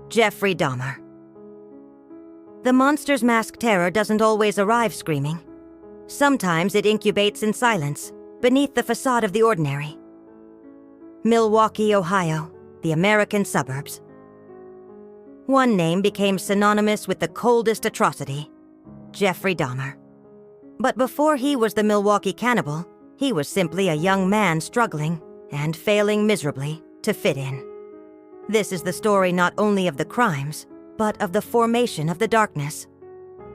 Jeffrey Dahmer. The monster's mask terror doesn't always arrive screaming. Sometimes it incubates in silence, beneath the facade of the ordinary. Milwaukee, Ohio, the American suburbs. One name became synonymous with the coldest atrocity: Jeffrey Dahmer. But before he was the Milwaukee Cannibal, he was simply a young man struggling, and failing miserably, to fit in. This is the story not only of the crimes, but of the formation of the darkness.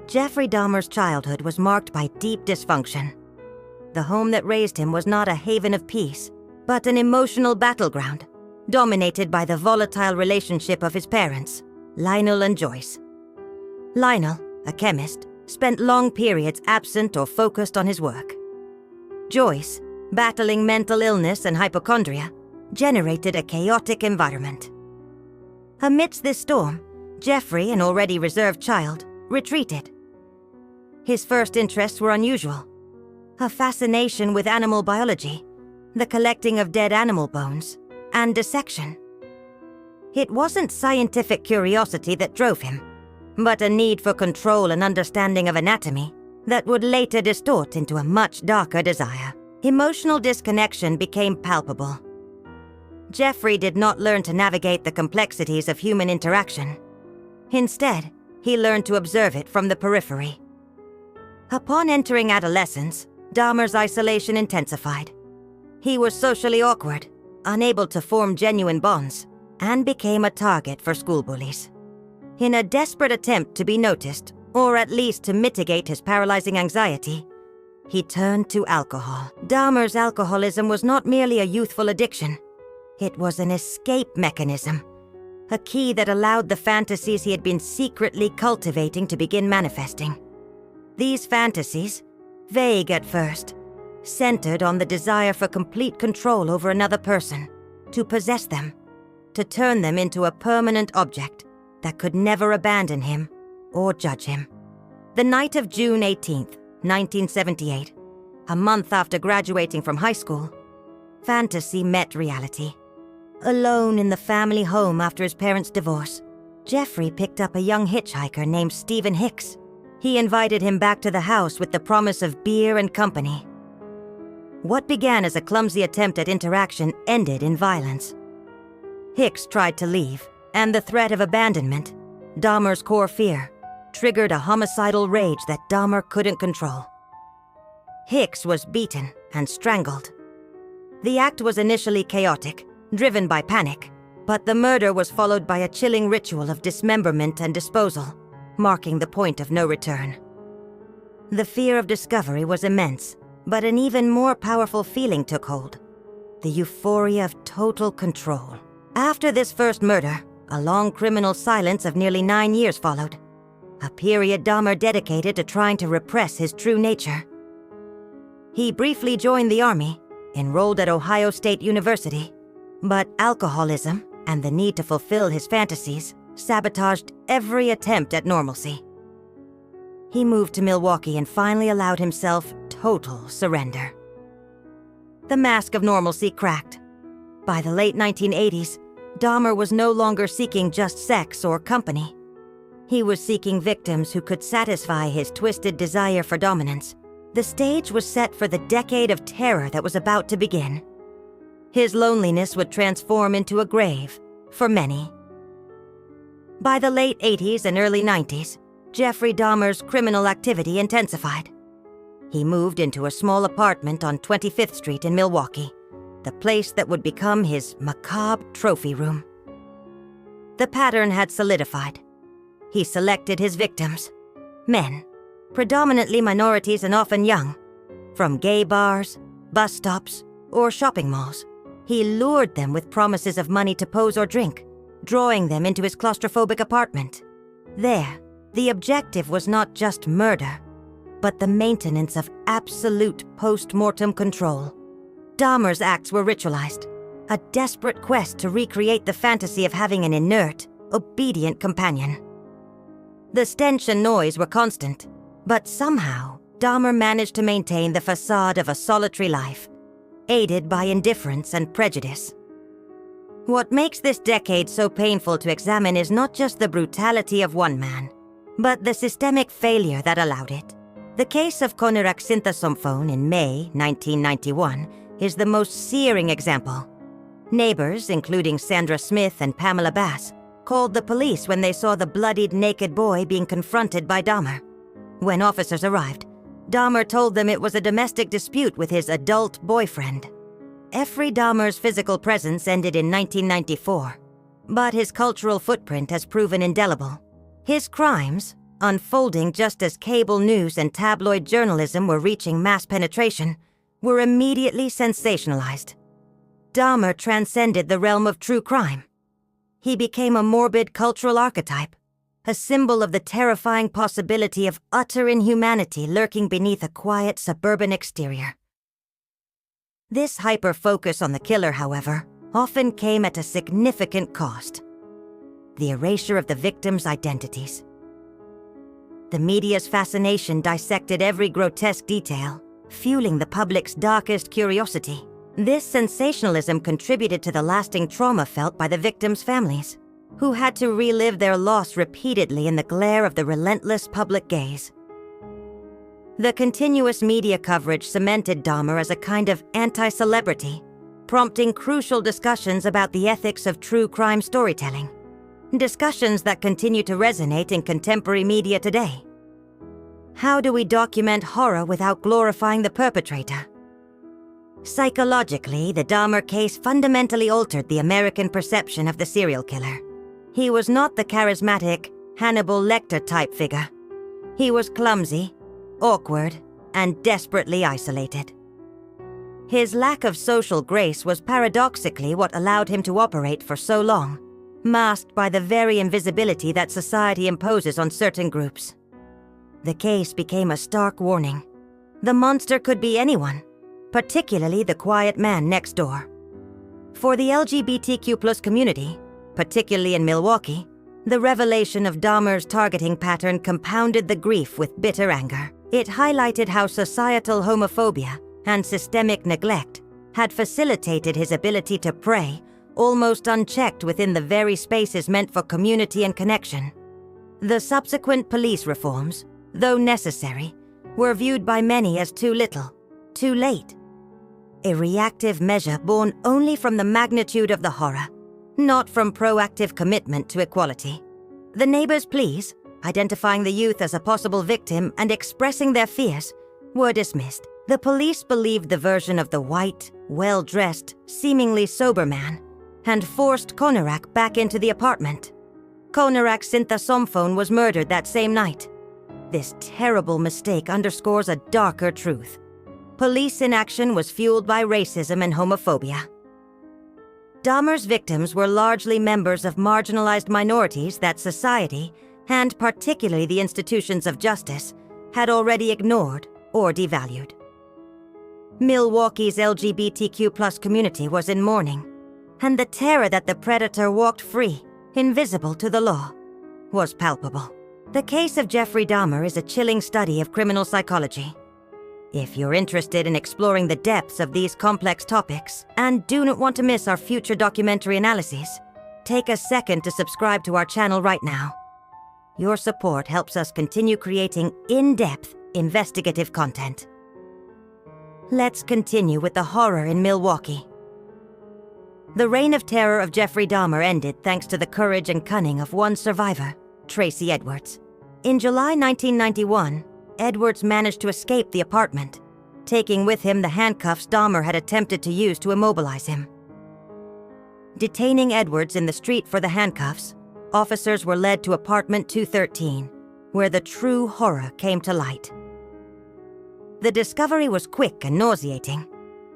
Jeffrey Dahmer's childhood was marked by deep dysfunction. The home that raised him was not a haven of peace, but an emotional battleground, dominated by the volatile relationship of his parents, Lionel and Joyce. Lionel, a chemist, spent long periods absent or focused on his work. Joyce, battling mental illness and hypochondria, generated a chaotic environment. Amidst this storm, Jeffrey, an already reserved child, retreated. His first interests were unusual: a fascination with animal biology, the collecting of dead animal bones, and dissection. It wasn't scientific curiosity that drove him, but a need for control and understanding of anatomy that would later distort into a much darker desire. Emotional disconnection became palpable. Jeffrey did not learn to navigate the complexities of human interaction. Instead, he learned to observe it from the periphery. Upon entering adolescence, Dahmer's isolation intensified. He was socially awkward, unable to form genuine bonds, and became a target for school bullies. In a desperate attempt to be noticed, or at least to mitigate his paralyzing anxiety, he turned to alcohol. Dahmer's alcoholism was not merely a youthful addiction. It was an escape mechanism, a key that allowed the fantasies he had been secretly cultivating to begin manifesting. These fantasies, vague at first, centered on the desire for complete control over another person, to possess them, to turn them into a permanent object that could never abandon him or judge him. The night of June 18th, 1978, a month after graduating from high school, fantasy met reality. Alone in the family home after his parents' divorce, Jeffrey picked up a young hitchhiker named Stephen Hicks. He invited him back to the house with the promise of beer and company. What began as a clumsy attempt at interaction ended in violence. Hicks tried to leave, and the threat of abandonment, Dahmer's core fear, triggered a homicidal rage that Dahmer couldn't control. Hicks was beaten and strangled. The act was initially chaotic, driven by panic, but the murder was followed by a chilling ritual of dismemberment and disposal, marking the point of no return. The fear of discovery was immense, but an even more powerful feeling took hold: the euphoria of total control. After this first murder, a long criminal silence of nearly 9 years followed, a period Dahmer dedicated to trying to repress his true nature. He briefly joined the army, enrolled at Ohio State University, but alcoholism and the need to fulfill his fantasies sabotaged every attempt at normalcy. He moved to Milwaukee and finally allowed himself total surrender. The mask of normalcy cracked. By the late 1980s, Dahmer was no longer seeking just sex or company. He was seeking victims who could satisfy his twisted desire for dominance. The stage was set for the decade of terror that was about to begin. His loneliness would transform into a grave for many. By the late 80s and early 90s, Jeffrey Dahmer's criminal activity intensified. He moved into a small apartment on 25th Street in Milwaukee, the place that would become his macabre trophy room. The pattern had solidified. He selected his victims, men, predominantly minorities and often young, from gay bars, bus stops, or shopping malls. He lured them with promises of money to pose or drink, drawing them into his claustrophobic apartment. There, the objective was not just murder, but the maintenance of absolute post-mortem control. Dahmer's acts were ritualized, a desperate quest to recreate the fantasy of having an inert, obedient companion. The stench and noise were constant, but somehow, Dahmer managed to maintain the facade of a solitary life, aided by indifference and prejudice. What makes this decade so painful to examine is not just the brutality of one man, but the systemic failure that allowed it. The case of Konerak Sinthasomphone in May 1991 is the most searing example. Neighbors, including Sandra Smith and Pamela Bass, called the police when they saw the bloodied naked boy being confronted by Dahmer. When officers arrived, Dahmer told them it was a domestic dispute with his adult boyfriend. Jeffrey Dahmer's physical presence ended in 1994, but his cultural footprint has proven indelible. His crimes, unfolding just as cable news and tabloid journalism were reaching mass penetration, were immediately sensationalized. Dahmer transcended the realm of true crime. He became a morbid cultural archetype, a symbol of the terrifying possibility of utter inhumanity lurking beneath a quiet suburban exterior. This hyper-focus on the killer, however, often came at a significant cost: the erasure of the victims' identities. The media's fascination dissected every grotesque detail, fueling the public's darkest curiosity. This sensationalism contributed to the lasting trauma felt by the victims' families, who had to relive their loss repeatedly in the glare of the relentless public gaze. The continuous media coverage cemented Dahmer as a kind of anti-celebrity, prompting crucial discussions about the ethics of true crime storytelling. Discussions that continue to resonate in contemporary media today. How do we document horror without glorifying the perpetrator? Psychologically, the Dahmer case fundamentally altered the American perception of the serial killer. He was not the charismatic Hannibal Lecter-type figure. He was clumsy, awkward, and desperately isolated. His lack of social grace was paradoxically what allowed him to operate for so long, masked by the very invisibility that society imposes on certain groups. The case became a stark warning. The monster could be anyone, particularly the quiet man next door. For the LGBTQ+ community, particularly in Milwaukee, the revelation of Dahmer's targeting pattern compounded the grief with bitter anger. It highlighted how societal homophobia and systemic neglect had facilitated his ability to prey, almost unchecked within the very spaces meant for community and connection. The subsequent police reforms, though necessary, were viewed by many as too little, too late. A reactive measure born only from the magnitude of the horror, not from proactive commitment to equality. The neighbors' pleas, identifying the youth as a possible victim and expressing their fears, were dismissed. The police believed the version of the white, well-dressed, seemingly sober man, and forced Konerak back into the apartment. Konerak Sinthasomphone was murdered that same night. This terrible mistake underscores a darker truth. Police inaction was fueled by racism and homophobia. Dahmer's victims were largely members of marginalized minorities that society, and particularly the institutions of justice, had already ignored or devalued. Milwaukee's LGBTQ+ community was in mourning, and the terror that the predator walked free, invisible to the law, was palpable. The case of Jeffrey Dahmer is a chilling study of criminal psychology. If you're interested in exploring the depths of these complex topics and do not want to miss our future documentary analyses, take a second to subscribe to our channel right now. Your support helps us continue creating in-depth, investigative content. Let's continue with the horror in Milwaukee. The reign of terror of Jeffrey Dahmer ended thanks to the courage and cunning of one survivor, Tracy Edwards. In July 1991, Edwards managed to escape the apartment, taking with him the handcuffs Dahmer had attempted to use to immobilize him. Detaining Edwards in the street for the handcuffs, officers were led to apartment 213, where the true horror came to light. The discovery was quick and nauseating.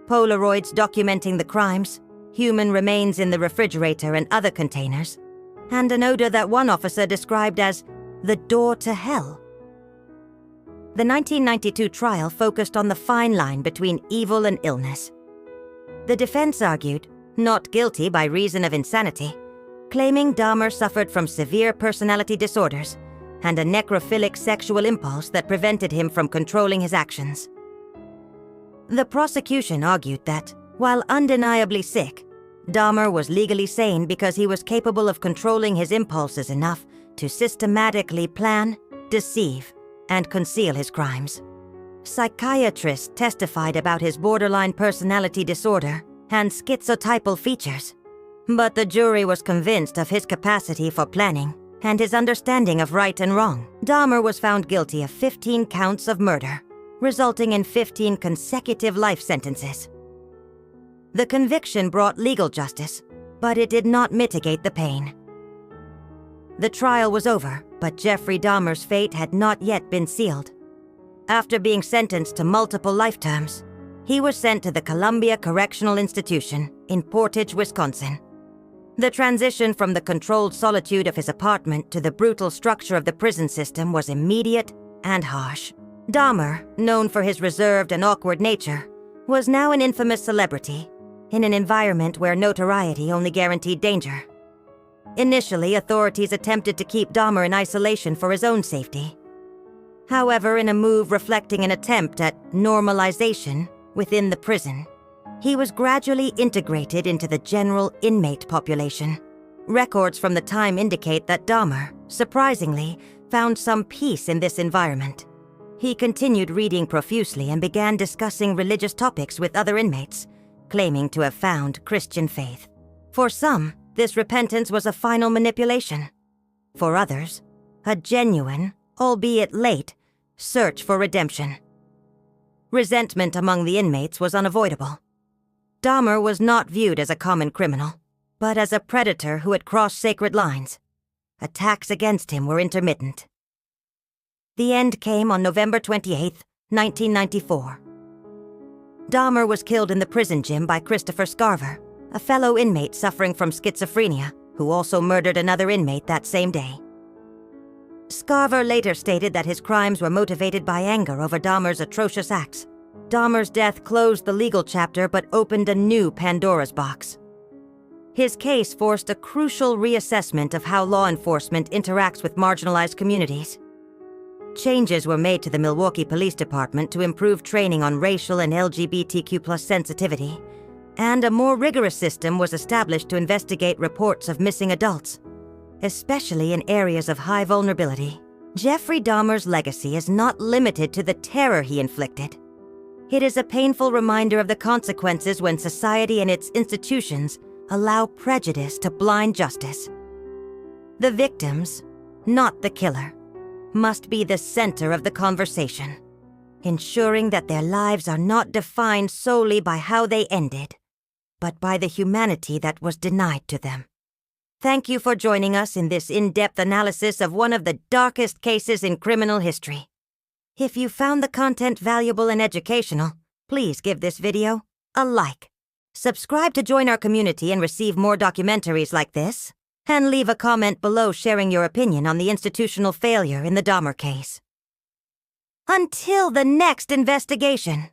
Polaroids documenting the crimes, human remains in the refrigerator and other containers, and an odor that one officer described as the door to hell. The 1992 trial focused on the fine line between evil and illness. The defense argued, not guilty by reason of insanity, claiming Dahmer suffered from severe personality disorders and a necrophilic sexual impulse that prevented him from controlling his actions. The prosecution argued that, while undeniably sick, Dahmer was legally sane because he was capable of controlling his impulses enough to systematically plan, deceive, and conceal his crimes. Psychiatrists testified about his borderline personality disorder and schizotypal features, but the jury was convinced of his capacity for planning and his understanding of right and wrong. Dahmer was found guilty of 15 counts of murder, resulting in 15 consecutive life sentences. The conviction brought legal justice, but it did not mitigate the pain. The trial was over, but Jeffrey Dahmer's fate had not yet been sealed. After being sentenced to multiple life terms, he was sent to the Columbia Correctional Institution in Portage, Wisconsin. The transition from the controlled solitude of his apartment to the brutal structure of the prison system was immediate and harsh. Dahmer, known for his reserved and awkward nature, was now an infamous celebrity in an environment where notoriety only guaranteed danger. Initially, authorities attempted to keep Dahmer in isolation for his own safety. However, in a move reflecting an attempt at normalization within the prison, he was gradually integrated into the general inmate population. Records from the time indicate that Dahmer, surprisingly, found some peace in this environment. He continued reading profusely and began discussing religious topics with other inmates, claiming to have found Christian faith. For some, this repentance was a final manipulation. For others, a genuine, albeit late, search for redemption. Resentment among the inmates was unavoidable. Dahmer was not viewed as a common criminal, but as a predator who had crossed sacred lines. Attacks against him were intermittent. The end came on November 28, 1994. Dahmer was killed in the prison gym by Christopher Scarver, a fellow inmate suffering from schizophrenia, who also murdered another inmate that same day. Scarver later stated that his crimes were motivated by anger over Dahmer's atrocious acts. Dahmer's death closed the legal chapter but opened a new Pandora's box. His case forced a crucial reassessment of how law enforcement interacts with marginalized communities. Changes were made to the Milwaukee Police Department to improve training on racial and LGBTQ+ sensitivity, and a more rigorous system was established to investigate reports of missing adults, especially in areas of high vulnerability. Jeffrey Dahmer's legacy is not limited to the terror he inflicted. It is a painful reminder of the consequences when society and its institutions allow prejudice to blind justice. The victims, not the killer, must be the center of the conversation, ensuring that their lives are not defined solely by how they ended, but by the humanity that was denied to them. Thank you for joining us in this in-depth analysis of one of the darkest cases in criminal history. If you found the content valuable and educational, please give this video a like. Subscribe to join our community and receive more documentaries like this, and leave a comment below sharing your opinion on the institutional failure in the Dahmer case. Until the next investigation.